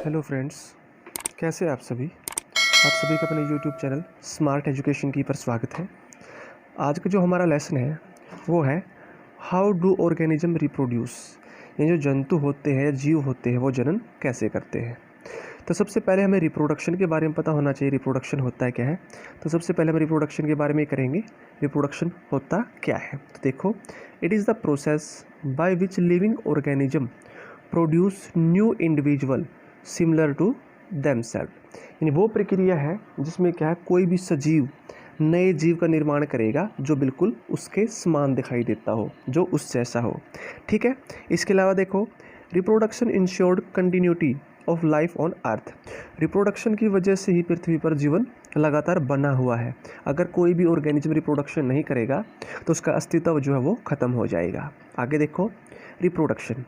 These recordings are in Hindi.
हेलो फ्रेंड्स, कैसे हैं आप सभी। आप सभी का अपने यूट्यूब चैनल स्मार्ट एजुकेशन की पर स्वागत है। आज का जो हमारा लेसन है वो है हाउ डू ऑर्गेनिज्म रिप्रोड्यूस। ये जो जंतु होते हैं, जीव होते हैं, वो जनन कैसे करते हैं। तो सबसे पहले हमें रिप्रोडक्शन के बारे में पता होना चाहिए। रिप्रोडक्शन होता है क्या है। तो सबसे पहले हम रिप्रोडक्शन के बारे में करेंगे। रिप्रोडक्शन होता क्या है, तो देखो, it is the process by which living organism produce new individual similar to themselves. यानी वो प्रक्रिया है जिसमें क्या है, कोई भी सजीव नए जीव का निर्माण करेगा जो बिल्कुल उसके समान दिखाई देता हो, जो उस जैसा हो। ठीक है। इसके अलावा देखो, reproduction insured continuity of life on earth. Reproduction की वजह से ही पृथ्वी पर जीवन लगातार बना हुआ है। अगर कोई भी ऑर्गेनिज्म रिप्रोडक्शन नहीं करेगा तो उसका अस्तित्व जो है वो ख़त्म हो जाएगा। आगे देखो, reproduction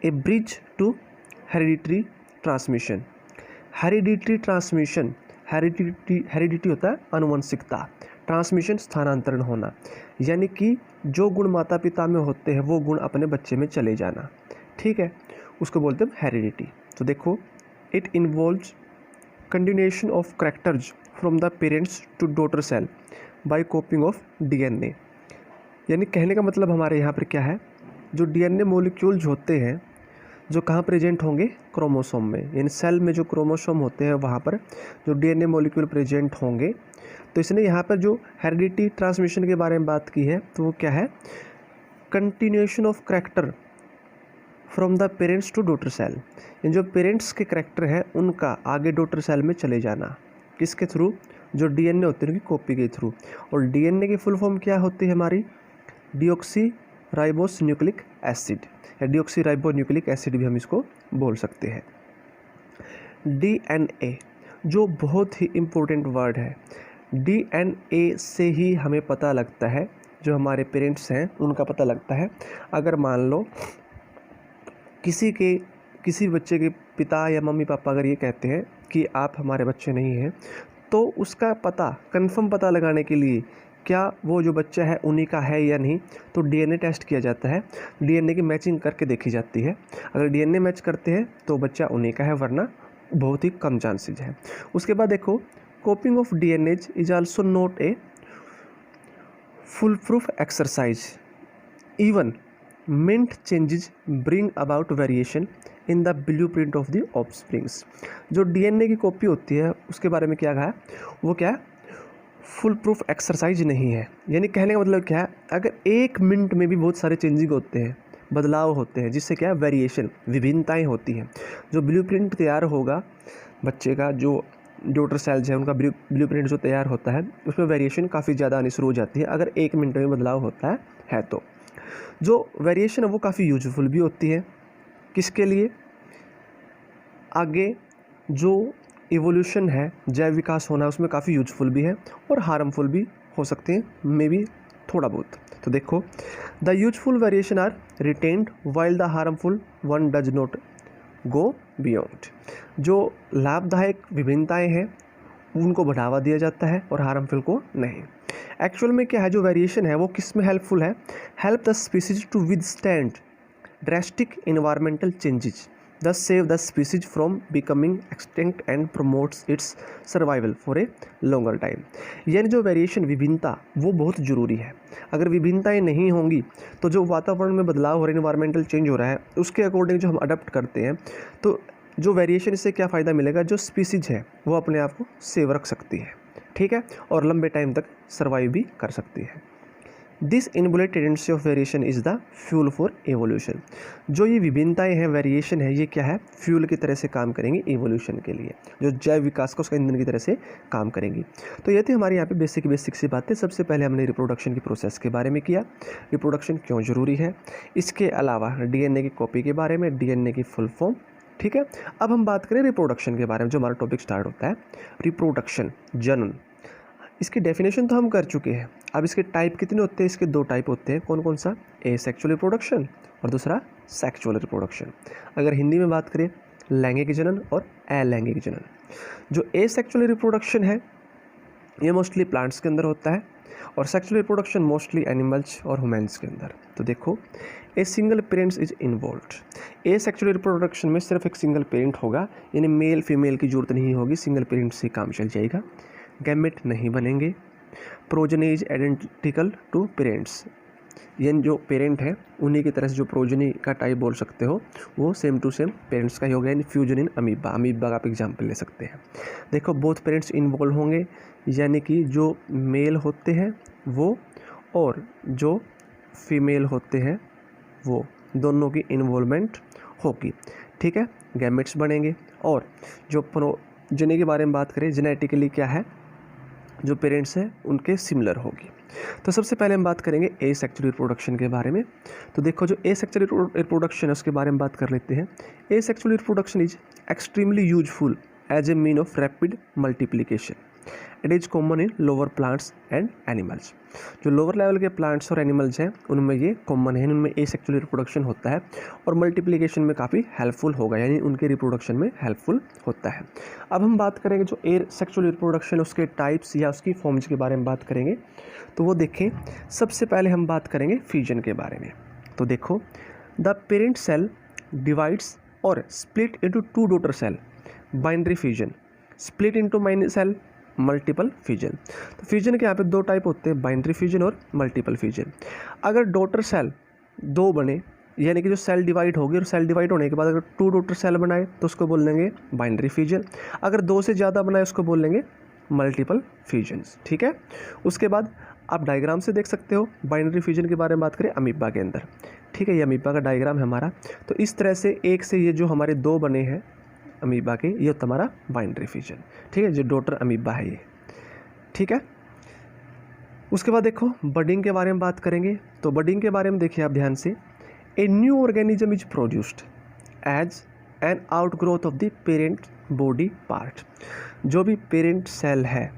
a bridge to hereditary transmission. Hereditary transmission, heredity होता है अनुवंशिकता, ट्रांसमिशन स्थानांतरण होना, यानी कि जो गुण माता पिता में होते हैं वो गुण अपने बच्चे में चले जाना। ठीक है, उसको बोलते हैं हेरिडिटी। तो देखो, it involves continuation of characters from the parents to daughter cell by copying of DNA. यानी कहने का मतलब हमारे यहाँ पर क्या है, जो डीएनए मॉलिक्यूल्स होते हैं जो कहाँ प्रेजेंट होंगे, क्रोमोसोम में। यानी सेल में जो क्रोमोसोम होते हैं वहाँ पर जो डीएनए मॉलिक्यूल प्रेजेंट होंगे। तो इसने यहाँ पर जो हेरिडिटी ट्रांसमिशन के बारे में बात की है, तो वो क्या है, continuation of character from the parents to daughter cell. यानी जो पेरेंट्स के करैक्टर हैं उनका आगे डॉटर सेल में चले जाना, किसके थ्रू, जो डीएनए होते हैं उनकी कॉपी के थ्रू। और डीएनए की फुल फॉर्म क्या होती है हमारी, डीऑक्सी राइबोस न्यूक्लिक एसिड, या डीऑक्सी राइबो न्यूक्लिक एसिड भी हम इसको बोल सकते हैं। डीएनए जो बहुत ही इम्पोर्टेंट वर्ड है। डीएनए से ही हमें पता लगता है, जो हमारे पेरेंट्स हैं उनका पता लगता है। अगर मान लो किसी बच्चे के पिता या मम्मी पापा अगर ये कहते हैं कि आप हमारे बच्चे नहीं हैं, तो उसका पता, कंफर्म पता लगाने के लिए क्या वो जो बच्चा है उन्हीं का है या नहीं, तो डीएनए टेस्ट किया जाता है। डीएनए की मैचिंग करके देखी जाती है। अगर डीएनए मैच करते हैं तो बच्चा उन्हीं का है, वरना बहुत ही कम चांसेज है। उसके बाद देखो, copying of DNA is also not a foolproof exercise. Even mint changes bring about variation in the blueprint of the offsprings. जो डीएनए की कॉपी होती है उसके बारे में क्या कहा है, वो क्या है, फुल प्रूफ एक्सरसाइज नहीं है। यानी कहने का मतलब क्या है, अगर एक मिनट में भी बहुत सारे चेंजिंग होते हैं, बदलाव होते हैं, जिससे क्या है, वेरिएशन, विभिन्नताएं होती हैं। जो ब्लूप्रिंट तैयार होगा बच्चे का, जो डॉटर सेल्स है उनका ब्लूप्रिंट जो तैयार होता है, उसमें वेरिएशन काफ़ी ज़्यादा आनी शुरू हो जाती है अगर एक मिनट में बदलाव होता है तो जो वेरिएशन है वो काफ़ी यूजफुल भी होती है। किसके लिए, आगे जो इवोल्यूशन है, जैव विकास होना, उसमें काफ़ी यूजफुल भी है और हार्मफुल भी हो सकते हैं, मे बी थोड़ा बहुत। तो देखो, the useful variation are retained while the harmful one does not go beyond. जो लाभदायक विभिन्नताएं हैं उनको बढ़ावा दिया जाता है और हार्मफुल को नहीं। एक्चुअल में क्या है, जो वेरिएशन है वो किस में हेल्पफुल है, help the species to withstand drastic environmental changes, thus save the species from becoming extinct and promotes its survival for a longer time। यानी जो वेरिएशन, विभिन्नता, वो बहुत ज़रूरी है। अगर विभिन्नताएं नहीं होंगी तो जो वातावरण में बदलाव हो रहा है, इन्वायरमेंटल चेंज हो रहा है, उसके अकॉर्डिंग जो हम अडप्ट करते हैं, तो जो वेरिएशन, इससे क्या फ़ायदा मिलेगा, जो स्पीसीज है वो अपने आप को सेव रख सकती है, ठीक है, और लंबे टाइम तक सर्वाइव भी कर सकती है। This inbuilt tendency of variation is the fuel for evolution. जो ये विभिन्नताएं हैं, वेरिएशन है, ये क्या है, फ्यूल की तरह से काम करेंगी एवोल्यूशन के लिए, जो जैव विकास का उसका ईंधन की तरह से काम करेंगी। तो ये थी हमारे यहाँ पे बेसिक सी बातें। सबसे पहले हमने रिप्रोडक्शन की प्रोसेस के बारे में किया, रिप्रोडक्शन क्यों ज़रूरी है, इसके अलावा डीएनए की कॉपी के बारे में, डीएनए की फुल फॉर्म, ठीक है। अब हम बात करें रिप्रोडक्शन के बारे में, जो हमारा टॉपिक स्टार्ट होता है रिप्रोडक्शन, जनन। इसकी डेफिनेशन तो हम कर चुके हैं। अब इसके टाइप कितने होते हैं, इसके दो टाइप होते हैं। कौन कौन सा, ए सेक्सुअल रिप्रोडक्शन और दूसरा सेक्सुअल रिप्रोडक्शन। अगर हिंदी में बात करें, लैंगिक जनन और अलैंगिक जनन। जो ए सेक्सुअल रिप्रोडक्शन है ये मोस्टली प्लांट्स के अंदर होता है, और सेक्सुअल रिप्रोडक्शन मोस्टली एनिमल्स और ह्यूमन्स के अंदर। तो देखो, a single parents is involved. A sexual reproduction में सिर्फ एक सिंगल पेरेंट होगा, यानी मेल फीमेल की जरूरत नहीं होगी, सिंगल पेरेंट से काम चल जाएगा। गैमेट नहीं बनेंगे। Progeny is identical to parents, यानी जो पेरेंट है उन्हीं की तरह से जो प्रोजनी का टाइप बोल सकते हो वो सेम टू सेम पेरेंट्स का ही हो गया, यानी फ्यूजन इन अमीबा। अमीबा का आप एग्जाम्पल ले सकते हैं। देखो, बोथ पेरेंट्स इन्वॉल्व होंगे, यानी कि जो मेल होते हैं वो और जो फीमेल होते हैं वो दोनों की इन्वॉल्वमेंट होगी। ठीक है, गैमेट्स बनेंगे। और जो प्रोजनी के बारे में बात करें, जेनेटिकली क्या है, जो पेरेंट्स हैं उनके सिमिलर होगी। तो सबसे पहले हम बात करेंगे ए सेक्सुअल रिप्रोडक्शन के बारे में। तो देखो, जो ए सेक्सुअल रिप्रोडक्शन है उसके बारे में बात कर लेते हैं। Asexual reproduction is extremely useful as a mean of rapid multiplication. It is common in lower plants and animals. जो लोअर लेवल के प्लांट्स और एनिमल्स हैं उनमें ये कॉमन है, उनमें ए सेक्सुअल रिप्रोडक्शन होता है और मल्टीप्लिकेशन में काफ़ी हेल्पफुल होगा, यानी उनके रिप्रोडक्शन में हेल्पफुल होता है। अब हम बात करेंगे जो ए सेक्सुअल रिप्रोडक्शन उसके टाइप्स या उसकी फॉर्म्स के बारे में बात करेंगे। तो वो देखें, सबसे पहले हम बात करेंगे फ्यूजन के बारे में। तो देखो, द पेरेंट सेल डिवाइड्स और split into two daughter cell, binary fusion. Split into माइनरी सेल, मल्टीपल फ्यूजन। तो फ्यूजन के यहाँ पे दो टाइप होते हैं, बाइनरी फ्यूजन और मल्टीपल फ्यूजन। अगर डॉटर सेल दो बने, यानी कि जो सेल डिवाइड होगी और सेल डिवाइड होने के बाद अगर टू डॉटर सेल बनाए तो उसको बोल लेंगे बाइनरी फ्यूजन। अगर दो से ज़्यादा बनाए उसको बोल लेंगे मल्टीपल फ्यूजन्स। ठीक है, उसके बाद आप डायग्राम से देख सकते हो बाइनरी फ्यूजन के बारे में बात करें अमीबा के अंदर। ठीक है, ये अमीबा का डायग्राम है हमारा। तो इस तरह से एक से ये जो हमारे दो बने हैं अमीबा के, ये हमारा बाइनरी फ्यूजन। ठीक है, जो डॉटर अमीबा है ये। ठीक है, उसके बाद देखो बडिंग के बारे में बात करेंगे। तो बडिंग के बारे में देखिए आप ध्यान से, a new organism is produced as an outgrowth of the parent body part. जो भी पेरेंट सेल है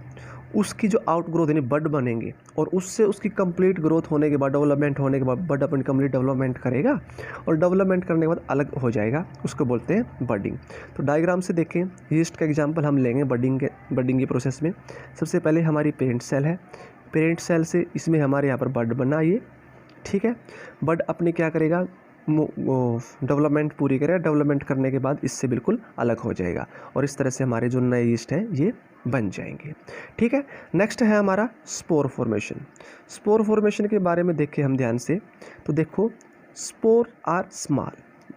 उसकी जो आउटग्रोथ यानी बड बनेंगे और उससे उसकी कंप्लीट ग्रोथ होने के बाद, डेवलपमेंट होने के बाद बड अपनी कंप्लीट डेवलपमेंट करेगा और डेवलपमेंट करने के बाद अलग हो जाएगा, उसको बोलते हैं बडिंग। तो डायग्राम से देखें, यीस्ट का एग्जांपल हम लेंगे बडिंग की प्रोसेस में। सबसे पहले हमारी पेरेंट सेल है, पेरेंट सेल से इसमें हमारे यहाँ पर बड बना ये। ठीक है, बड अपने क्या करेगा, डेवलपमेंट पूरी करेगा, डेवलपमेंट करने के बाद इससे बिल्कुल अलग हो जाएगा और इस तरह से हमारे जो नए यीस्ट हैं ये बन जाएंगे। ठीक है, नेक्स्ट है हमारा स्पोर फॉर्मेशन। स्पोर फॉर्मेशन के बारे में देखें हम ध्यान से। तो देखो, स्पोर आर स्मॉल,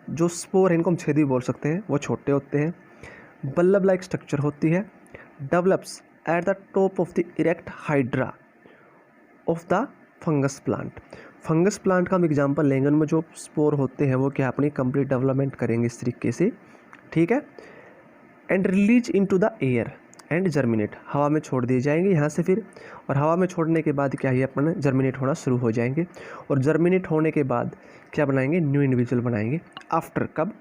जो स्पोर है इनको हम छेदी बोल सकते हैं, वो छोटे होते हैं, बल्ब लाइक स्ट्रक्चर होती है, develops at the top of the erect hydra of the fungus plant. Fungus plant का हम एग्जांपल लेंगे, उनमें जो स्पोर होते हैं वो क्या अपनी कंप्लीट डेवलपमेंट करेंगे इस तरीके से। ठीक है, and release into the air and germinate, हवा में छोड़ दिए जाएंगे यहाँ से फिर, और हवा में छोड़ने के बाद क्या है अपन जर्मिनेट होना शुरू हो जाएंगे और जर्मिनेट होने के बाद क्या बनाएंगे, न्यू इंडिविजुअल बनाएंगे। आफ्टर कब,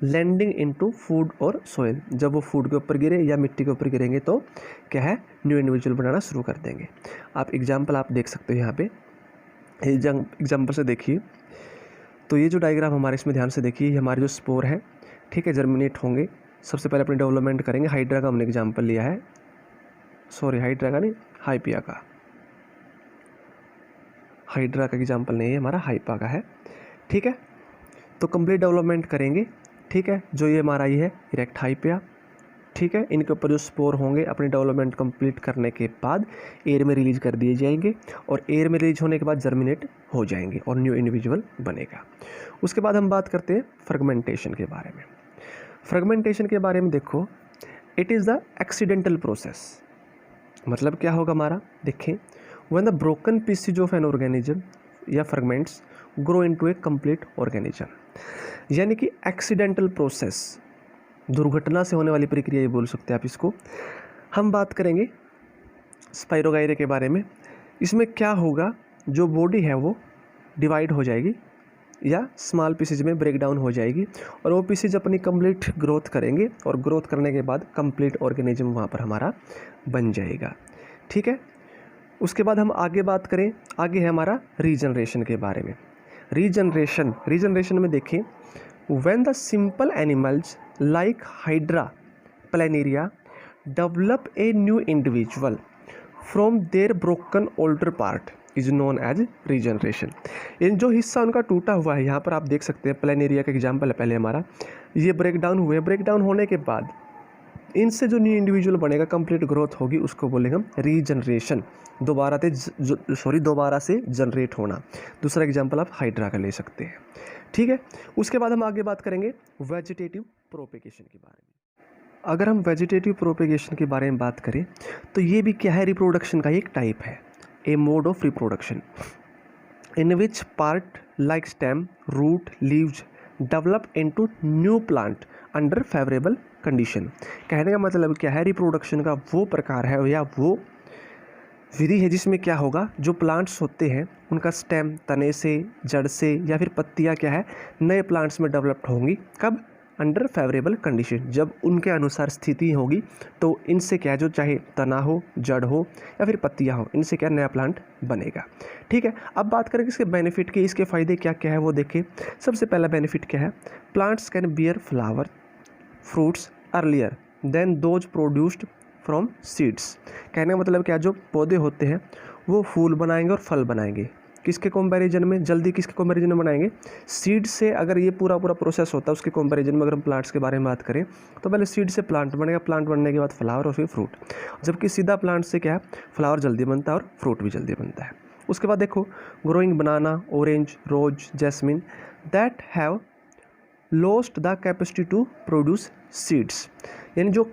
लैंडिंग इनटू फूड और सोयल, जब वो फूड के ऊपर गिरे या मिट्टी के ऊपर गिरेंगे तो क्या है, न्यू इंडिविजुअल बनाना शुरू कर देंगे। आप एग्जाम्पल आप देख सकते हो यहाँ पे, एग्जाम्पल से देखिए। तो ये जो डायग्राम हमारे इसमें ध्यान से देखिए, ये हमारे जो स्पोर है, ठीक है, जर्मिनेट होंगे, सबसे पहले अपनी डेवलपमेंट करेंगे। हाइड्रा का हमने एग्जाम्पल लिया है, सॉरी हाइड्रा का नहीं, हाइपिया का, हाइड्रा का एग्जाम्पल नहीं है हमारा, हाइपा का है। ठीक है, तो कंप्लीट डेवलपमेंट करेंगे। ठीक है, जो ये हमारा ये है इरेक्ट हाइपिया। ठीक है, इनके ऊपर जो स्पोर होंगे अपनी डेवलपमेंट कंप्लीट करने के बाद एयर में रिलीज कर दिए जाएंगे और एयर में रिलीज होने के बाद जर्मिनेट हो जाएंगे और न्यू इंडिविजुअल बनेगा। उसके बाद हम बात करते हैं फ्रेगमेंटेशन के बारे में। फ्रेगमेंटेशन के बारे में देखो, it is the accidental process. मतलब क्या होगा हमारा, देखें, when the broken pieces of an organism या फ्रेगमेंट्स ग्रो इनटू ए कंप्लीट ऑर्गेनिज्म, यानी कि एक्सीडेंटल प्रोसेस, दुर्घटना से होने वाली प्रक्रिया ये बोल सकते हैं आप इसको। हम बात करेंगे स्पाइरोगाइरा के बारे में। इसमें क्या होगा, जो बॉडी है वो डिवाइड हो जाएगी या स्मॉल पीसेज में ब्रेक डाउन हो जाएगी और वो पीसेज अपनी कंप्लीट ग्रोथ करेंगे और ग्रोथ करने के बाद कंप्लीट ऑर्गेनिज्म वहाँ पर हमारा बन जाएगा। ठीक है, उसके बाद हम आगे बात करें, आगे है हमारा रीजनरेशन के बारे में। रीजनरेशन में देखें, when the simple animals like Hydra planaria develop a new individual from their broken older part is known as regeneration. इन जो हिस्सा उनका टूटा हुआ है, यहाँ पर आप देख सकते हैं प्लेनेरिया का एग्जाम्पल है पहले हमारा, ये ब्रेक डाउन हुए, ब्रेक डाउन होने के बाद इनसे जो न्यू इंडिविजुअल बनेगा, कंप्लीट ग्रोथ होगी, उसको बोलेंगे हम रीजनरेशन, दोबारा से जनरेट होना। दूसरा एग्जाम्पल आप हाइड्रा का ले सकते हैं, ठीक है। उसके बाद हम आगे बात करेंगे वेजिटेटिव प्रोपेगेशन के बारे में। अगर हम वेजिटेटिव प्रोपेगेशन के बारे में बात करें तो ये भी क्या है, रिप्रोडक्शन का एक टाइप है, a mode of reproduction in which part like stem, root, leaves develop into new plant under favourable condition. कहने का मतलब क्या है, रिप्रोडक्शन का वो प्रकार है या वो विधि है जिसमें क्या होगा, जो प्लांट्स होते हैं उनका स्टेम तने से, जड़ से या फिर पत्तियां क्या है नए प्लांट्स में डेवलप्ड होंगी। कब? अंडर फेवरेबल कंडीशन, जब उनके अनुसार स्थिति होगी तो इनसे क्या है, जो चाहे तना हो, जड़ हो या फिर पत्तियां हो, इनसे क्या नया प्लांट बनेगा, ठीक है। अब बात करें इसके बेनिफिट की, इसके फ़ायदे क्या क्या है वो देखें। सबसे पहला बेनिफिट क्या है, plants can bear flower fruits earlier than those produced from seeds. कहने का मतलब क्या, जो पौधे होते हैं वो फूल बनाएंगे और फल बनाएंगे, किसके कंपैरिजन में, जल्दी किसके कंपैरिजन में बनाएंगे, सीड से। अगर ये पूरा प्रोसेस होता है उसके कंपैरिजन में, अगर हम प्लांट्स के बारे में बात करें तो पहले सीड से प्लांट बनेगा, प्लांट बनने के बाद फ्लावर और फिर फ्रूट, जबकि सीधा प्लांट से क्या है, फ्लावर जल्दी बनता है और फ्रूट भी जल्दी बनता है। उसके बाद देखो, growing banana, orange, rose, jasmine that have lost the capacity to produce seeds. यानी जो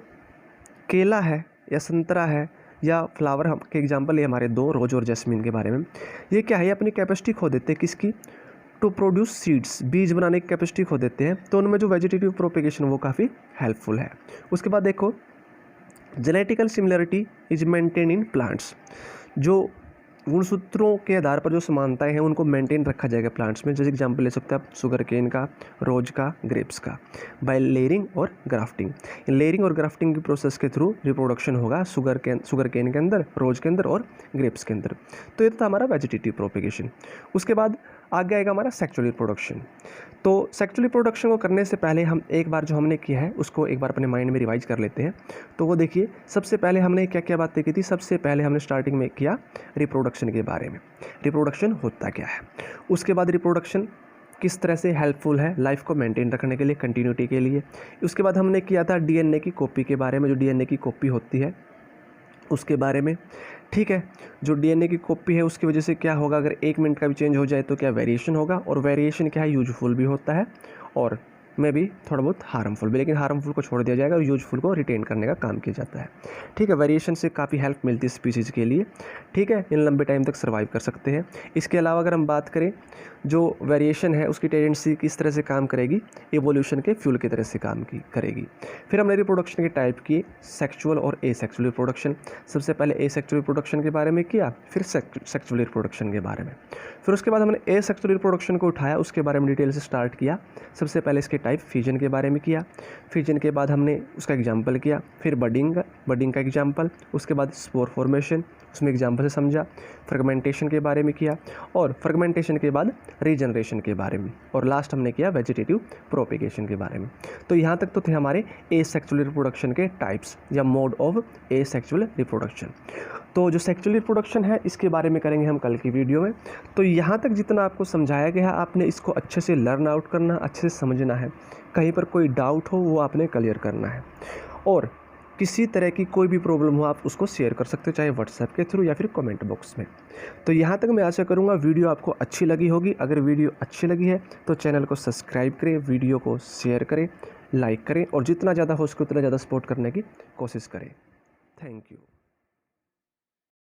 केला है या संतरा है या फ्लावर के एग्जांपल ये हमारे दो, रोज और जैस्मिन के बारे में, ये क्या है, ये अपनी कैपेसिटी खो देते हैं, किसकी, टू प्रोड्यूस सीड्स, बीज बनाने की कैपेसिटी खो देते हैं। तो उनमें जो वेजिटेटिव प्रोपेगेशन वो काफ़ी हेल्पफुल है। उसके बाद देखो, genetical similarity is maintain in plants, जो गुणसूत्रों के आधार पर जो समानताएं हैं उनको मेंटेन रखा जाएगा प्लांट्स में। जैसे एग्जांपल ले सकते हैं आप शुगर केन का, रोज का, ग्रेप्स का, बाय लेयरिंग और ग्राफ्टिंग। लेयरिंग और ग्राफ्टिंग की प्रोसेस के थ्रू रिप्रोडक्शन होगा शुगर केन के अंदर, रोज के अंदर और ग्रेप्स के अंदर। तो ये था हमारा वेजिटेटिव प्रोपेगेशन। उसके बाद आगे आएगा हमारा सेक्सुअल रिप्रोडक्शन। तो सेक्सुअल रिप्रोडक्शन को करने से पहले हम एक बार जो हमने किया है उसको एक बार अपने माइंड में रिवाइज कर लेते हैं। तो वो देखिए, सबसे पहले हमने क्या क्या बातें की थी। सबसे पहले हमने स्टार्टिंग में किया रिप्रोडक्शन के बारे में, रिप्रोडक्शन होता क्या है। उसके बाद रिप्रोडक्शन किस तरह से हेल्पफुल है लाइफ को मेंटेन रखने के लिए, कंटिन्यूटी के लिए। उसके बाद हमने किया था डीएनए की कॉपी के बारे में, जो डीएनए की कॉपी होती है उसके बारे में, ठीक है। जो डीएनए की कॉपी है उसकी वजह से क्या होगा, अगर 1 मिनट का भी चेंज हो जाए तो क्या वेरिएशन होगा, और वेरिएशन क्या है, यूजफुल भी होता है और में भी थोड़ा बहुत हार्मफुल भी, लेकिन हार्मफुल को छोड़ दिया जाएगा और यूजफुल को रिटेन करने का काम किया जाता है, ठीक है। वेरिएशन से काफ़ी हेल्प मिलती है स्पीसीज़ के लिए, ठीक है, इन लंबे टाइम तक सर्वाइव कर सकते हैं। इसके अलावा अगर हम बात करें, जो वेरिएशन है उसकी टेंडेंसी किस तरह से काम करेगी, एवोल्यूशन के फ्यूल की तरह से काम करेगी। फिर हमने रिप्रोडक्शन के टाइप किए, सेक्सुअल और एसेक्सुअल रिप्रोडक्शन। सबसे पहले एसेक्सुअल रिप्रोडक्शन के बारे में किया, फिर सेक्सुअल रिप्रोडक्शन के बारे में। फिर उसके बाद हमने एसेक्सुअल रिप्रोडक्शन को उठाया, उसके बारे में डिटेल से स्टार्ट किया। सबसे पहले इसके टाइप फ्यूजन के बारे में किया, फ्यूजन के बाद हमने उसका एग्जाम्पल किया, फिर बडिंग का एग्जाम्पल, उसके बाद स्पोर फॉर्मेशन, उसमें एग्जाम्पल से समझा, फ्रेगमेंटेशन के बारे में किया, और फ्रेगमेंटेशन के बाद रीजनरेशन के बारे में, और लास्ट हमने किया वेजिटेटिव प्रोपेगेशन के बारे में। तो यहाँ तक तो थे हमारे एसेक्सुअल रिप्रोडक्शन के टाइप्स या मोड ऑफ एसेक्सुअल रिप्रोडक्शन। तो जो सेक्सुअल रिप्रोडक्शन है इसके बारे में करेंगे हम कल की वीडियो में। तो यहाँ तक जितना आपको समझाया गया है, आपने इसको अच्छे से लर्न आउट करना, अच्छे से समझना है। कहीं पर कोई डाउट हो वो आपने क्लियर करना है, और किसी तरह की कोई भी प्रॉब्लम हो आप उसको शेयर कर सकते हो, चाहे व्हाट्सएप के थ्रू या फिर कमेंट बॉक्स में। तो यहाँ तक मैं आशा करूँगा वीडियो आपको अच्छी लगी होगी। अगर वीडियो अच्छी लगी है तो चैनल को सब्सक्राइब करें, वीडियो को शेयर करें, लाइक करें, और जितना ज़्यादा हो सके उतना ज़्यादा सपोर्ट करने की कोशिश करें। Thank you.